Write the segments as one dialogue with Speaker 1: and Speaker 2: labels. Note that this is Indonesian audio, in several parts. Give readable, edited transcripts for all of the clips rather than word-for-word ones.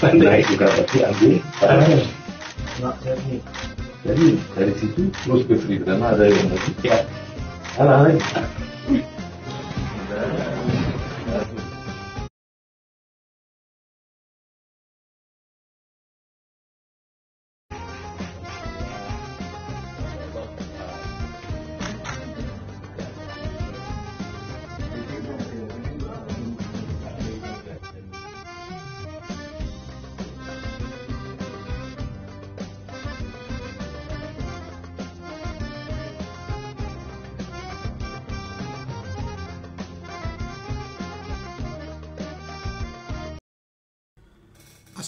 Speaker 1: Pandai juga pasti ambil barang. Jadi dari situ terus ke Sri Dharma ada yang lagi ya. Alah.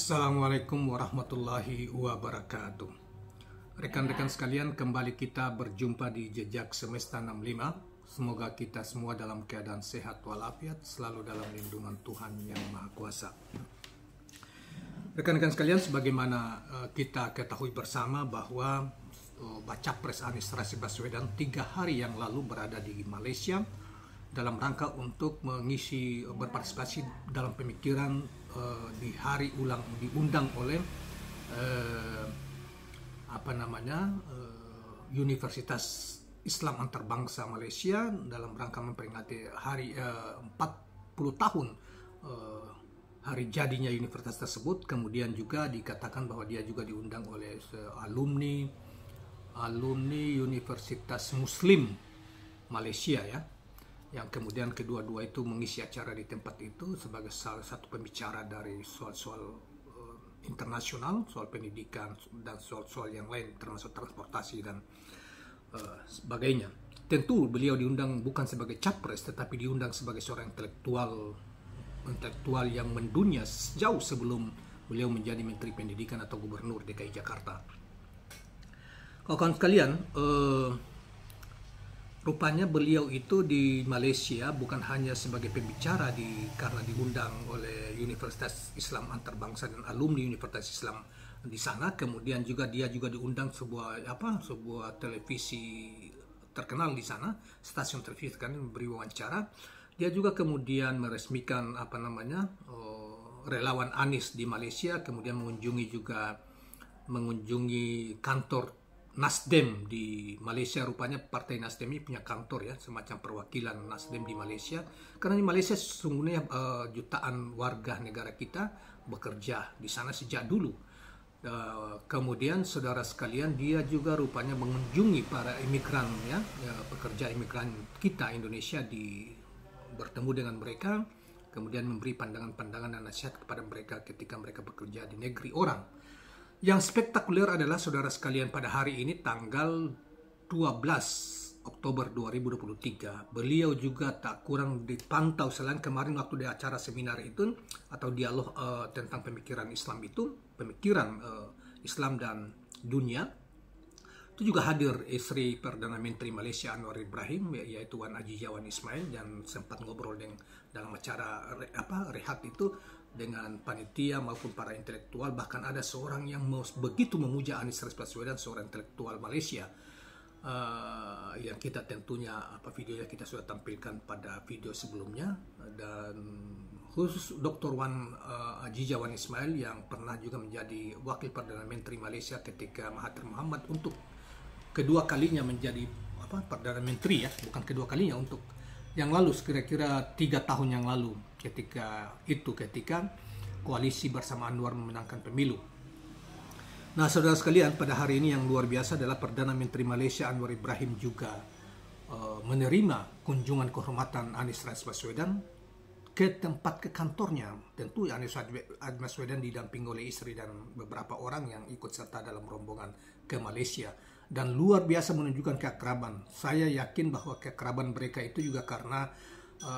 Speaker 2: Assalamualaikum warahmatullahi wabarakatuh. Rekan-rekan sekalian, kembali kita berjumpa di Jejak Semesta 65. Semoga kita semua dalam keadaan sehat walafiat, selalu dalam lindungan Tuhan Yang Maha Kuasa. Rekan-rekan sekalian, sebagaimana kita ketahui bersama bahwa Baca Pres Anies Rashid Baswedan 3 hari yang lalu berada di Malaysia dalam rangka untuk berpartisipasi dalam pemikiran di hari ulang diundang oleh Universitas Islam Antarbangsa Malaysia dalam rangka memperingati hari 40 tahun hari jadinya universitas tersebut. Kemudian juga dikatakan bahwa dia juga diundang oleh alumni Universitas Muslim Malaysia ya, yang kemudian kedua-dua itu mengisi acara di tempat itu sebagai salah satu pembicara dari soal-soal internasional, soal pendidikan dan soal-soal yang lain termasuk transportasi dan sebagainya. Tentu beliau diundang bukan sebagai capres, tetapi diundang sebagai seorang intelektual yang mendunia jauh sebelum beliau menjadi Menteri Pendidikan atau Gubernur DKI Jakarta. Kawan-kawan sekalian, rupanya beliau itu di Malaysia bukan hanya sebagai pembicara karena diundang oleh Universitas Islam Antarbangsa dan alumni Universitas Islam di sana. Kemudian juga dia juga diundang sebuah televisi terkenal di sana, stasiun televisi kan, memberi wawancara. Dia juga kemudian meresmikan relawan Anies di Malaysia, kemudian mengunjungi kantor Nasdem di Malaysia. Rupanya Partai Nasdem ini punya kantor ya, semacam perwakilan Nasdem di Malaysia. Karena di Malaysia sesungguhnya jutaan warga negara kita bekerja di sana sejak dulu. Kemudian saudara sekalian, dia juga rupanya mengunjungi para imigran ya, pekerja imigran kita Indonesia, bertemu dengan mereka, kemudian memberi pandangan-pandangan dan nasihat kepada mereka ketika mereka bekerja di negeri orang. Yang spektakuler adalah saudara sekalian, pada hari ini tanggal 12 Oktober 2023 beliau juga tak kurang dipantau selain kemarin waktu di acara seminar itu atau dialog tentang pemikiran Islam Islam dan dunia. Itu juga hadir istri Perdana Menteri Malaysia Anwar Ibrahim, yaitu Wan Azizah Wan Ismail, dan sempat ngobrol dalam acara rehat itu dengan panitia maupun para intelektual. Bahkan ada seorang yang begitu memuja Anies Rashid Baswedan, seorang intelektual Malaysia, yang kita tentunya videonya kita sudah tampilkan pada video sebelumnya, dan khusus Dr. Wan Azizah Wan Ismail yang pernah juga menjadi wakil Perdana Menteri Malaysia ketika Mahathir Mohamad untuk kedua kalinya menjadi Perdana Menteri ya, bukan kedua kalinya, untuk yang lalu kira-kira 3 tahun yang lalu ketika koalisi bersama Anwar memenangkan pemilu. Nah, saudara sekalian, pada hari ini yang luar biasa adalah Perdana Menteri Malaysia Anwar Ibrahim juga menerima kunjungan kehormatan Anies Rashid Baswedan ke kantornya. Tentu Anies Rashid Baswedan didampingi oleh istri dan beberapa orang yang ikut serta dalam rombongan ke Malaysia. Dan luar biasa menunjukkan keakraban. Saya yakin bahwa keakraban mereka itu juga karena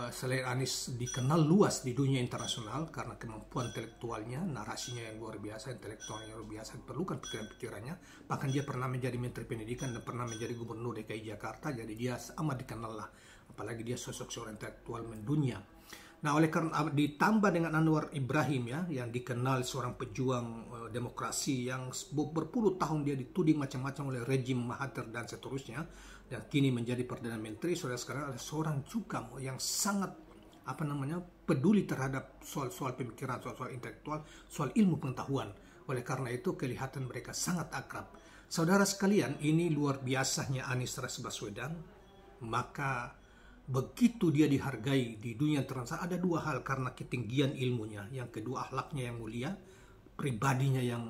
Speaker 2: selain Anies dikenal luas di dunia internasional karena kemampuan intelektualnya, narasinya yang luar biasa, intelektualnya yang luar biasa, diperlukan pikiran-pikirannya. Bahkan dia pernah menjadi Menteri Pendidikan dan pernah menjadi Gubernur DKI Jakarta, jadi dia amat dikenal lah. Apalagi dia sosok seorang intelektual mendunia. Nah, oleh karena ditambah dengan Anwar Ibrahim ya, yang dikenal seorang pejuang demokrasi yang berpuluh tahun dia dituding macam-macam oleh rejim Mahathir dan seterusnya, dan kini menjadi Perdana Menteri. Saudara sekarang ada seorang juga yang sangat peduli terhadap soal-soal pemikiran, soal-soal intelektual, soal ilmu pengetahuan. Oleh karena itu kelihatan mereka sangat akrab. Saudara sekalian, ini luar biasanya Anies Rashid Baswedan. Maka begitu dia dihargai di dunia internasional, ada dua hal: karena ketinggian ilmunya, yang kedua akhlaknya yang mulia, pribadinya yang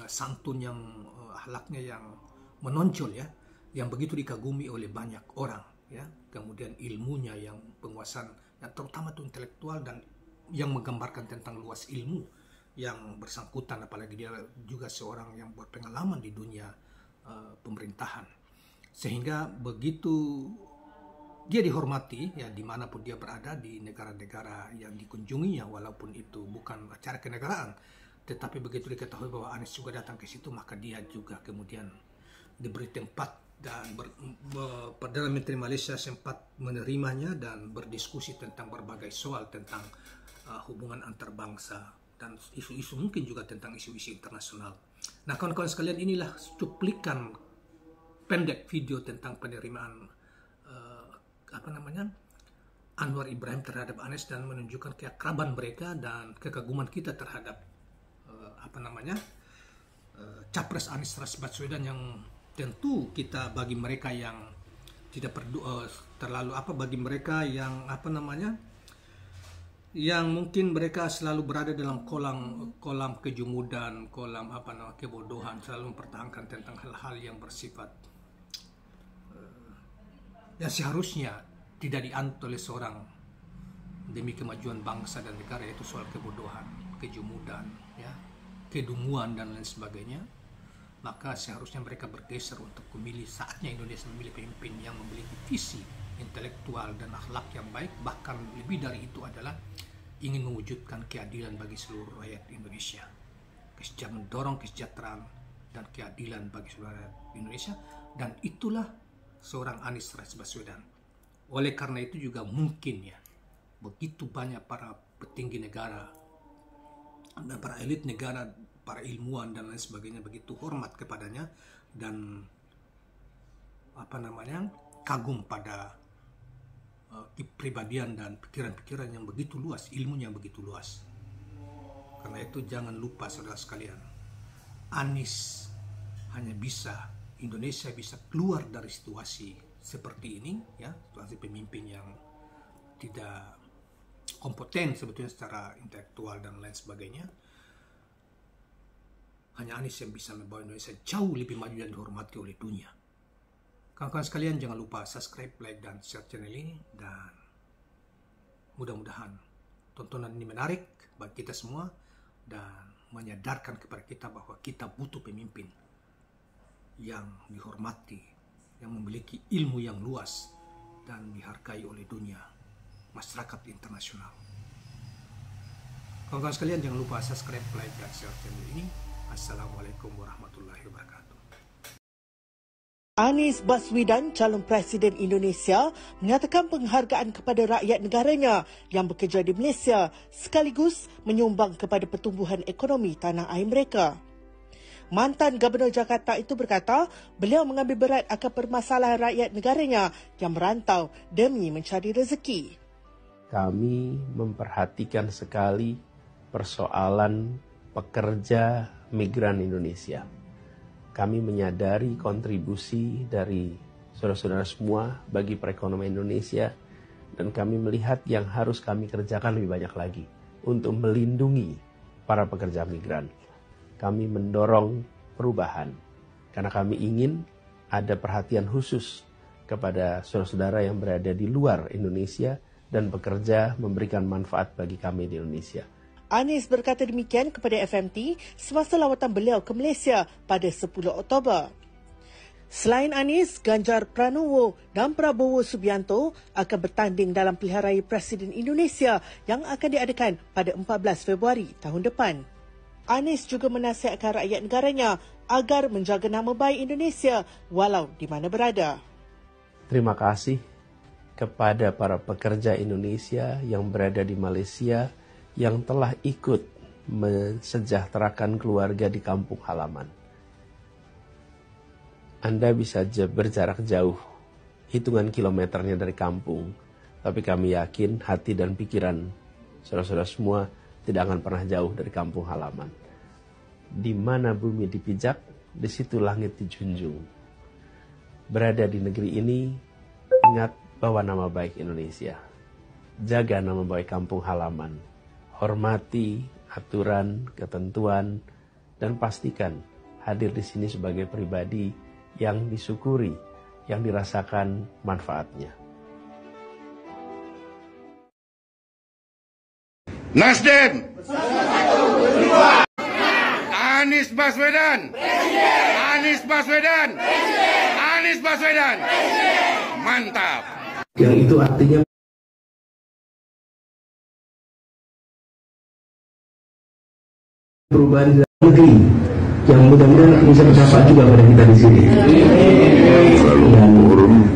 Speaker 2: santun, yang akhlaknya yang menonjol ya, yang begitu dikagumi oleh banyak orang ya. Kemudian ilmunya yang penguasaan, yang terutama itu intelektual dan yang menggambarkan tentang luas ilmu yang bersangkutan, apalagi dia juga seorang yang berpengalaman di dunia pemerintahan, sehingga begitu dia dihormati ya dimanapun dia berada di negara-negara yang dikunjunginya, walaupun itu bukan acara kenegaraan, tetapi begitu diketahui bahwa Anies juga datang ke situ, maka dia juga kemudian diberi tempat, dan Perdana Menteri Malaysia sempat menerimanya dan berdiskusi tentang berbagai soal tentang hubungan antar bangsa dan isu-isu mungkin juga tentang isu-isu internasional. Nah, kawan-kawan sekalian, inilah cuplikan pendek video tentang penerimaan Anwar Ibrahim terhadap Anies, dan menunjukkan keakraban mereka dan kekaguman kita terhadap Capres Anies Rashid Baswedan, yang tentu kita bagi mereka yang tidak terlalu bagi mereka yang yang mungkin mereka selalu berada dalam kolam kejumudan, kolam kebodohan, selalu mempertahankan tentang hal-hal yang bersifat yang seharusnya tidak dianut oleh seorang demi kemajuan bangsa dan negara, yaitu soal kebodohan, kejumudan, ya, kedunguan dan lain sebagainya. Maka seharusnya mereka bergeser untuk memilih, saatnya Indonesia memilih pemimpin yang memiliki visi intelektual dan akhlak yang baik. Bahkan lebih dari itu adalah ingin mewujudkan keadilan bagi seluruh rakyat Indonesia, mendorong kesejahteraan dan keadilan bagi seluruh rakyat Indonesia, dan itulah seorang Anies Rashid Baswedan. Oleh karena itu juga mungkin ya, begitu banyak para petinggi negara dan para elit negara, para ilmuwan dan lain sebagainya begitu hormat kepadanya dan kagum pada kepribadian dan pikiran-pikiran yang begitu luas, ilmunya yang begitu luas. Karena itu jangan lupa saudara sekalian, Anies Indonesia bisa keluar dari situasi seperti ini ya, situasi pemimpin yang tidak kompeten sebetulnya secara intelektual dan lain sebagainya. Hanya Anies yang bisa membawa Indonesia jauh lebih maju dan dihormati oleh dunia. Kawan-kawan sekalian, jangan lupa subscribe, like, dan share channel ini, dan mudah-mudahan tontonan ini menarik bagi kita semua dan menyadarkan kepada kita bahwa kita butuh pemimpin yang dihormati, yang memiliki ilmu yang luas dan dihargai oleh dunia, masyarakat internasional. Kawan-kawan sekalian, jangan lupa subscribe, like, dan share channel ini. Assalamualaikum warahmatullahi wabarakatuh.
Speaker 3: Anies Baswedan, calon Presiden Indonesia, menyatakan penghargaan kepada rakyat negaranya yang bekerja di Malaysia sekaligus menyumbang kepada pertumbuhan ekonomi tanah air mereka. Mantan Gubernur Jakarta itu berkata beliau mengambil berat akan permasalahan rakyat negaranya yang merantau demi mencari rezeki.
Speaker 4: Kami memperhatikan sekali persoalan pekerja migran Indonesia. Kami menyadari kontribusi dari saudara-saudara semua bagi perekonomian Indonesia, dan kami melihat yang harus kami kerjakan lebih banyak lagi untuk melindungi para pekerja migran. Kami mendorong perubahan karena kami ingin ada perhatian khusus kepada saudara-saudara yang berada di luar Indonesia dan bekerja memberikan manfaat bagi kami di Indonesia.
Speaker 3: Anies berkata demikian kepada FMT semasa lawatan beliau ke Malaysia pada 10 Oktober. Selain Anies, Ganjar Pranowo dan Prabowo Subianto akan bertanding dalam pilihan raya Presiden Indonesia yang akan diadakan pada 14 Februari tahun depan. Anies juga menasihatkan rakyat negaranya agar menjaga nama baik Indonesia walau di mana berada.
Speaker 4: Terima kasih kepada para pekerja Indonesia yang berada di Malaysia yang telah ikut mensejahterakan keluarga di kampung halaman. Anda bisa berjarak jauh, hitungan kilometernya dari kampung, Tapi kami yakin hati dan pikiran saudara-saudara semua tidak akan pernah jauh dari kampung halaman. Di mana bumi dipijak, di situ langit dijunjung. Berada di negeri ini, ingat bahwa nama baik Indonesia. Jaga nama baik kampung halaman. Hormati aturan, ketentuan, dan pastikan hadir di sini sebagai pribadi yang disyukuri, yang dirasakan manfaatnya.
Speaker 5: Nasdem, Anies Baswedan, Anies Baswedan, Anies Baswedan, mantap.
Speaker 4: Yang itu artinya perubahan di dalam negeri yang mudah-mudahan bisa bermanfaat juga pada kita di sini. Dan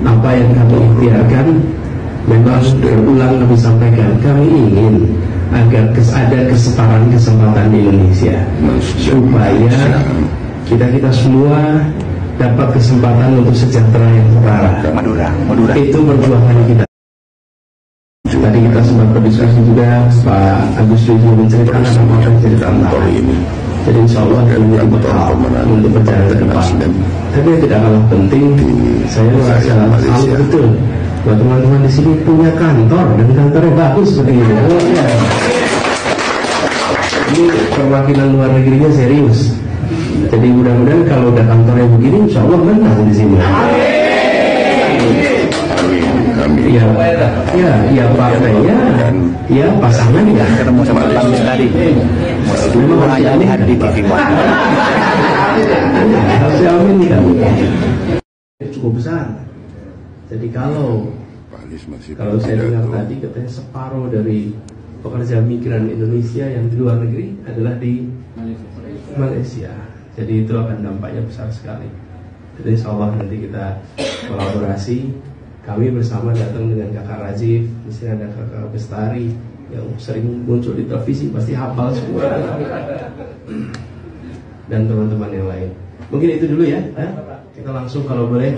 Speaker 4: apa yang kami ikhtiarkan memang berulang kami sampaikan, kami ingin agar ada kesetaraan kesempatan di Indonesia supaya kita semua dapat kesempatan untuk sejahtera yang setara. Madura. Itu perjuangan kita. Tadi kita sempat berdiskusi juga, Pak Agus juga menceritakan apa yang jadi tantangan ini. Jadi insya Allah ini menjadi bekal untuk berjalan ke depan. Tapi yang tidak kalah penting, saya merasa salut betul buat teman-teman di sini punya kantor dan kantornya bagus seperti ini. Ini perwakilan luar negerinya serius. Jadi mudah-mudahan kalau udah kantornya begini, insya Allah menang di sini. Ya partainya, ya pasangannya.
Speaker 6: Ketemu sama Bagus tadi. Memang harus lihat di TV One.
Speaker 4: Harus diaminkan. Cukup besar. Jadi kalau saya dengar tadi katanya separuh dari pekerja migran Indonesia yang di luar negeri adalah di Malaysia. Jadi itu akan dampaknya besar sekali. Jadi insya Allah nanti kita kolaborasi. Kami bersama datang dengan Kakak Rajif, di sini ada Kakak Bestari yang sering muncul di televisi, pasti hafal semua. Dan teman-teman yang lain. Mungkin itu dulu ya. Kita langsung kalau boleh